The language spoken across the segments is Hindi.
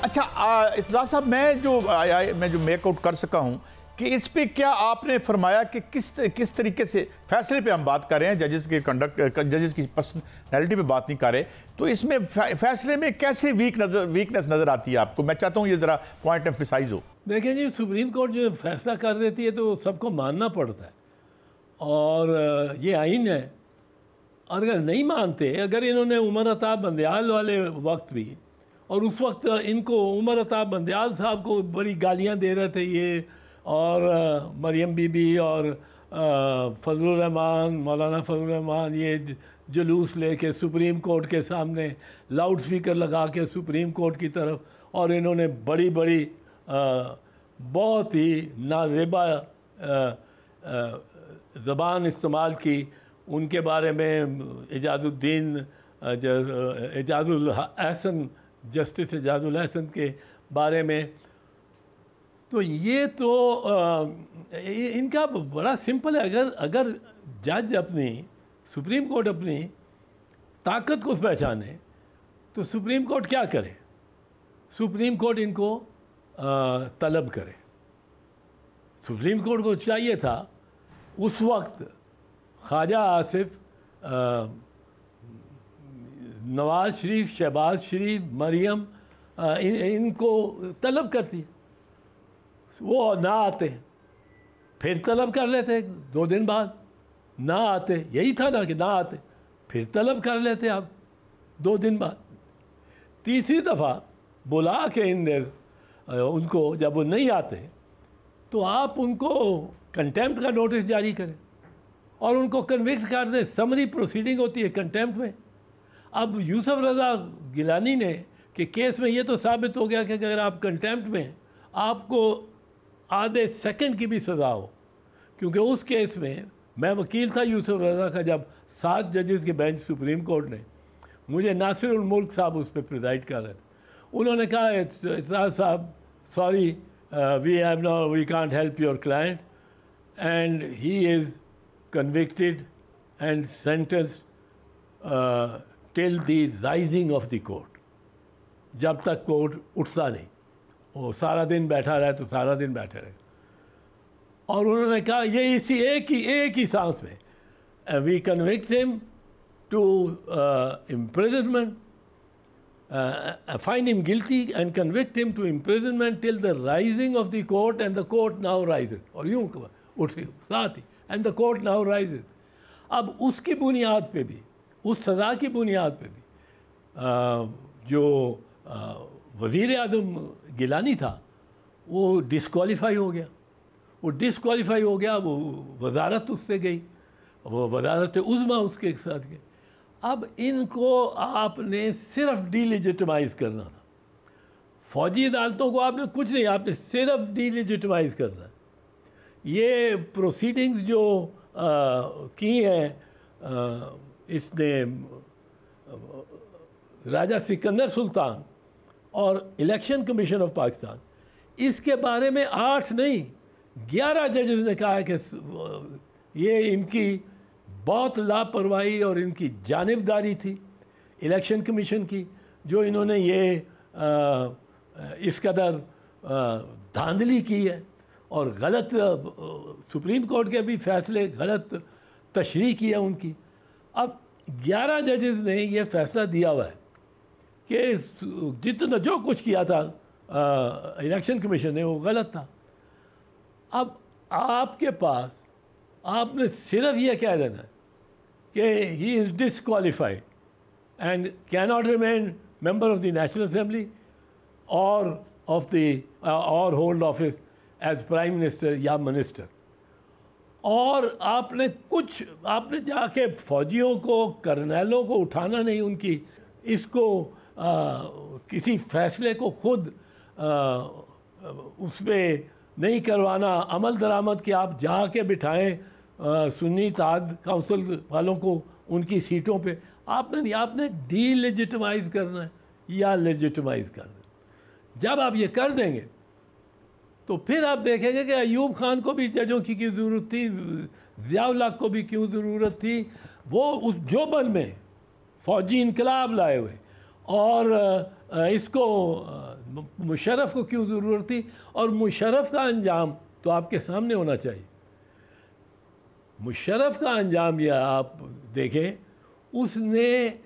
अच्छा इत्ज़ाज़ साहब, मैं जो मेकआउट कर सका हूँ कि इस पे क्या आपने फरमाया कि किस तरीके से फैसले पे हम बात कर रहे हैं, जजेस के कंडक्ट, जजेस की पर्सनैलिटी पे बात नहीं कर रहे, तो इसमें फैसले में कैसे वीकनेस नज़र आती है आपको? मैं चाहता हूँ ये ज़रा पॉइंट एम्फिसाइज हो। देखिए जी, सुप्रीम कोर्ट जो फैसला कर देती है तो सबको मानना पड़ता है, और ये आइन है। और अगर नहीं मानते, अगर इन्होंने उमर अताब बंदयाल वाले वक्त भी, और उस वक्त इनको उमर अताब बंदयाल साहब को बड़ी गालियां दे रहे थे ये, और मरियम बीबी और फजलुर रहमान, मौलाना फजलुर रहमान, ये जुलूस लेके सुप्रीम कोर्ट के सामने लाउड स्पीकर लगा के सुप्रीम कोर्ट की तरफ, और इन्होंने बड़ी बड़ी बहुत ही नाज़ेबा ज़बान इस्तेमाल की उनके बारे में। एजाजुल एहसन, जस्टिस एजाजुल एहसन के बारे में। तो ये तो इनका बड़ा सिंपल है। अगर जज अपनी, सुप्रीम कोर्ट अपनी ताकत को पहचाने तो सुप्रीम कोर्ट क्या करे? सुप्रीम कोर्ट इनको तलब करे। सुप्रीम कोर्ट को चाहिए था उस वक्त ख्वाजा आसिफ, नवाज शरीफ, शहबाज शरीफ, मरियम, इनको तलब करती। वो ना आते, फिर तलब कर लेते 2 दिन बाद, ना आते, यही था ना कि ना आते, फिर तलब कर लेते आप 2 दिन बाद। तीसरी दफ़ा बुला के उनको जब वो नहीं आते तो आप उनको कंटेम्प्ट का नोटिस जारी करें और उनको कन्विक्ट कर दें। समरी प्रोसीडिंग होती है कंटेम्प्ट में। अब यूसुफ रज़ा गिलानी ने के केस में ये तो साबित हो गया कि अगर आप कंटेम्प्ट में, आपको आधे सेकंड की भी सज़ा हो, क्योंकि उस केस में मैं वकील था यूसुफ रज़ा का, जब 7 जजेस के बेंच सुप्रीम कोर्ट ने, मुझे नासिरुल मुल्क साहब उस पर प्रिजाइड कर रहे थे, उन्होंने कहा इत्ज़ाज़ साहब sorry, we can't help your client and he is convicted and sentenced till the rising of the court। जब तक कोर्ट उठता नहीं, वो सारा दिन बैठा रहे तो सारा दिन बैठे रहे। और उन्होंने कहा ये इसी एक ही सांस में we convict him to imprisonment, find him guilty and convict him to imprisonment till the rising of the court, and the court now rises। और यूँ उठ साथ ही and the court now rises. अब उसकी बुनियाद पे भी, उस सज़ा की बुनियाद पे भी जो वज़ीर आज़म गिलानी था वो डिस्क्वालीफाई हो गया। वो वज़ारत उससे गई, वो वज़ारत उज़्मा उसके साथ गई। अब इनको आपने सिर्फ डीलेजिटिमाइज़ करना था। फ़ौजी अदालतों को आपने कुछ नहीं, आपने सिर्फ डीलेजिटिमाइज़ करना है। ये प्रोसीडिंग्स जो की हैं इसने राजा सिकंदर सुल्तान और इलेक्शन कमीशन ऑफ पाकिस्तान, इसके बारे में 8 नहीं 11 जजेस ने कहा है कि ये इनकी बहुत लापरवाही और इनकी जानिबदारी थी इलेक्शन कमीशन की, जो इन्होंने ये इस कदर धांधली की है और गलत सुप्रीम कोर्ट के भी फैसले गलत तशरीह की है उनकी। अब 11 जजेस ने ये फैसला दिया हुआ है कि जितना जो कुछ किया था इलेक्शन कमीशन ने वो गलत था। अब आपके पास आपने सिर्फ ये कह देना है कि he is disqualified and can not remain member of the national assembly और hold office as prime minister या मिनिस्टर। और आपने जाके फौजियों को, कर्नलों को उठाना नहीं, उनकी इसको किसी फैसले को खुद उसमें नहीं करवाना, अमल दरामद कि आप जाके बिठाएं सुन्नी इत्तेहाद काउंसिल वालों को उनकी सीटों पे। आपने नहीं, आपने डीलेजिटिमाइज़ करना है या लेजिटिमाइज़ करना है। जब आप ये कर देंगे तो फिर आप देखेंगे कि अयूब खान को भी जजों की क्यों ज़रूरत थी, ज़ियाउल हक को भी क्यों ज़रूरत थी। वो उस जोबन में फ़ौजी इनकलाब लाए हुए और इसको मुशर्रफ को क्यों ज़रूरत थी, और मुशर्रफ का अंजाम तो आपके सामने होना चाहिए। मुशर्रफ का अंजाम यह आप देखें, उसने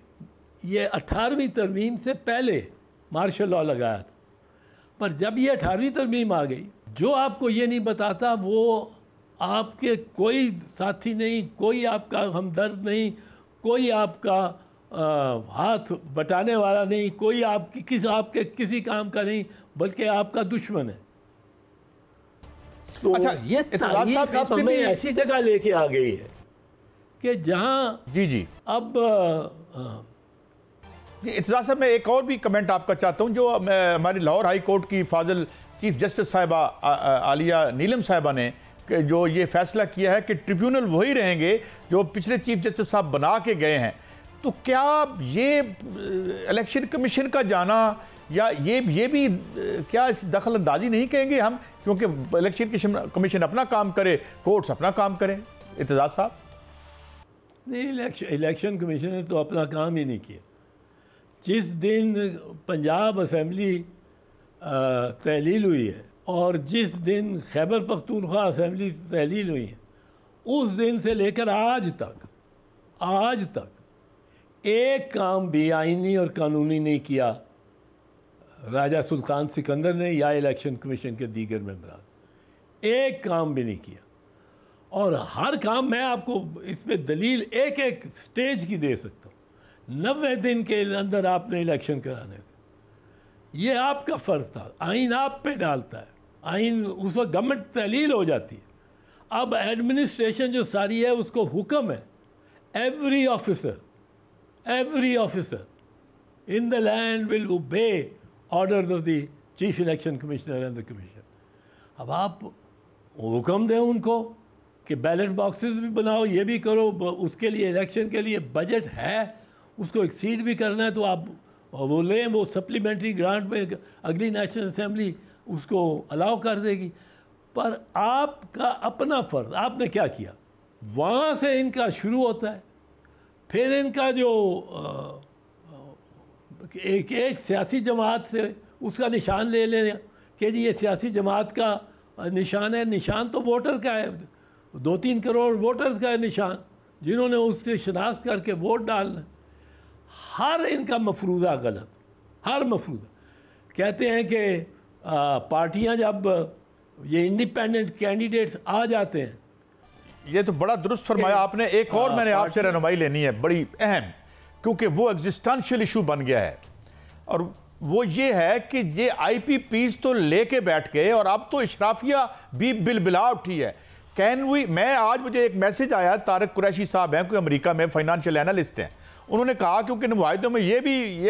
ये 18वीं तरमीम से पहले मार्शल लॉ लगाया था, पर जब ये 18वीं तरमीम आ गई, जो आपको ये नहीं बताता वो आपके कोई साथी नहीं, कोई आपका हमदर्द नहीं, कोई आपका हाथ बटाने वाला नहीं, कोई आपके किसी काम का नहीं, बल्कि आपका दुश्मन है। तो अच्छा, ये तारीख अब हमें ऐसी जगह लेके आ गई है कि जहाँ जी अब इत्तज़ाज़ साहब, मैं एक और भी कमेंट आपका चाहता हूँ। जो हमारी लाहौर हाई कोर्ट की फाजिल चीफ जस्टिस साहिबा आलिया नीलम साहिबा ने जो ये फैसला किया है कि ट्रिब्यूनल वही रहेंगे जो पिछले चीफ जस्टिस साहब बना के गए हैं, तो क्या ये इलेक्शन कमीशन का जाना या ये भी क्या इस दखल अंदाजी नहीं कहेंगे हम, क्योंकि इलेक्शन कमीशन अपना काम करे, कोर्ट्स अपना काम करें? इत्तज़ाज़ साहब, नहीं, इलेक्शन कमीशन ने तो अपना काम ही नहीं किया। जिस दिन पंजाब असम्बली तहलील हुई है और जिस दिन खैबर पख्तूनख्वा असम्बली तहलील हुई है, उस दिन से लेकर आज तक एक काम भी आईनी और कानूनी नहीं किया राजा सुल्तान सिकंदर ने या इलेक्शन कमीशन के दीगर मेंबरान, एक काम भी नहीं किया। और हर काम मैं आपको इस पर दलील एक एक स्टेज की दे सकता हूँ। 90 दिन के अंदर आपने इलेक्शन कराने से, ये आपका फ़र्ज़ था, आइन आप पे डालता है, आइन उस वक्त गवर्नमेंट तहलील हो जाती है। अब एडमिनिस्ट्रेशन जो सारी है उसको हुक्म है, every officer in the land will obey orders of the chief election commissioner and the commission. अब आप हुक्म दें उनको कि बैलेट बॉक्सेस भी बनाओ, ये भी करो, उसके लिए इलेक्शन के लिए बजट है, उसको एक्सीड भी करना है तो आप वो लें, वो सप्लीमेंट्री ग्रांट में अगली नेशनल असेंबली उसको अलाउ कर देगी। पर आपका अपना फ़र्ज़, आपने क्या किया, वहाँ से इनका शुरू होता है। फिर इनका जो एक सियासी जमात से उसका निशान ले लें कि जी ये सियासी जमात का निशान है। निशान तो वोटर का है, 2-3 करोड़ वोटर्स का है निशान, जिन्होंने उससे शनाख्त करके वोट डालना। हर इनका मफरूज़ा गलत, हर मफरूज़ा। कहते हैं कि पार्टियां जब ये इंडिपेंडेंट कैंडिडेट्स आ जाते हैं, ये तो बड़ा दुरुस्त फरमाया आपने। एक और मैंने आपसे रहनुमाई लेनी है, बड़ी अहम, क्योंकि वो एग्जिस्टेंशियल इशू बन गया है, और वो ये है कि ये IPPs तो लेके बैठ गए और अब तो इशराफिया भी बिलबिला उठी है। मैं आज मुझे एक मैसेज आया, तारक कुरैशी साहब हैं, कोई अमेरिका में फाइनेंशियल एनालिस्ट हैं, उन्होंने कहा क्योंकि मुआहिदों में ये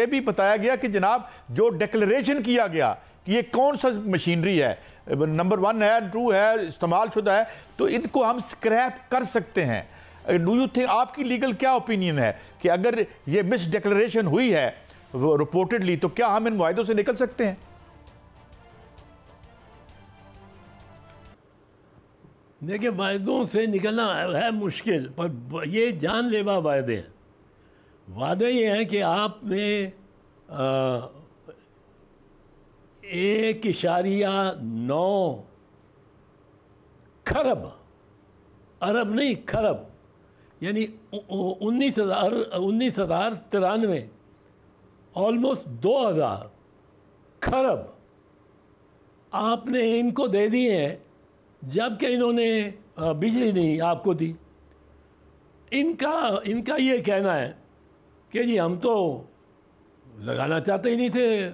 भी बताया गया कि जनाब जो डिक्लेरेशन किया गया कि ये कौन सा मशीनरी है, नंबर 1 है, 2 है, इस्तेमाल शुदा है, तो इनको हम स्क्रैप कर सकते हैं। डू यू थिंक, आपकी लीगल क्या ओपिनियन है कि अगर ये मिस डिक्लेरेशन हुई है रिपोर्टेडली, तो क्या हम इन मुआहिदों से निकल सकते हैं? देखिए, वायदों से निकलना है मुश्किल, पर ये जानलेवा वायदे हैं। वादे ये हैं कि आपने 1.9 खरब, अरब नहीं खरब, यानी 19,093, ऑलमोस्ट 2,000 खरब आपने इनको दे दिए हैं, जबकि इन्होंने बिजली नहीं आपको दी। इनका ये कहना है कि जी हम तो लगाना चाहते ही नहीं थे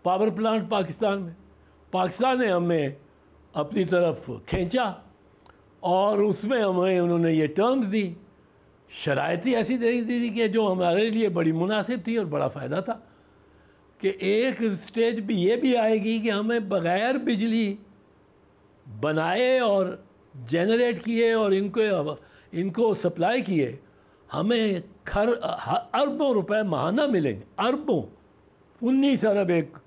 पावर प्लांट पाकिस्तान में, पाकिस्तान ने हमें अपनी तरफ खींचा और उसमें हमें उन्होंने ये टर्म्स दी, शराइत ही ऐसी दे दी कि जो हमारे लिए बड़ी मुनासिब थी और बड़ा फ़ायदा था कि एक स्टेज भी ये भी आएगी कि हमें बग़ैर बिजली बनाए और जनरेट किए और इनको सप्लाई किए, हमें अरबों रुपए माहाना मिलेंगे, अरबों, 19 अरब एक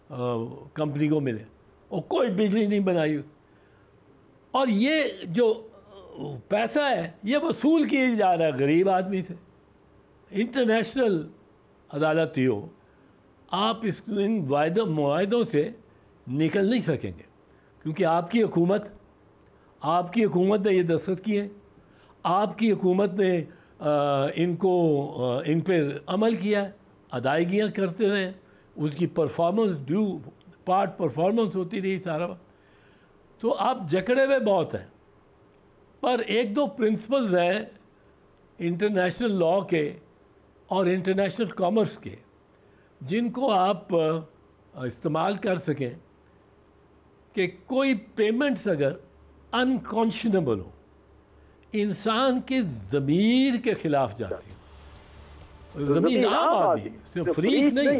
कंपनी को मिले और कोई बिजली नहीं बनाई। और ये जो पैसा है ये वसूल किया जा रहा है गरीब आदमी से। इंटरनेशनल अदालत हो, आप इन मुआहदों से निकल नहीं सकेंगे, क्योंकि आपकी हुकूमत ने ये दस्तखत किए, आपकी हुकूमत ने इन पे अमल किया है, अदायगियाँ करते रहे, उसकी परफॉर्मेंस ड्यू पार्ट परफॉर्मेंस होती रही सारा वक्त। तो आप जकड़े हुए बहुत हैं, पर एक दो प्रिंसिपल्स हैं इंटरनेशनल लॉ के और इंटरनेशनल कॉमर्स के, जिनको आप इस्तेमाल कर सकें कि कोई पेमेंट्स अगर अनकॉन्शनेबल हो, इंसान के ज़मीर के ख़िलाफ़ जाती हो, ज़मीर आम आदमी, फ्रीक नहीं,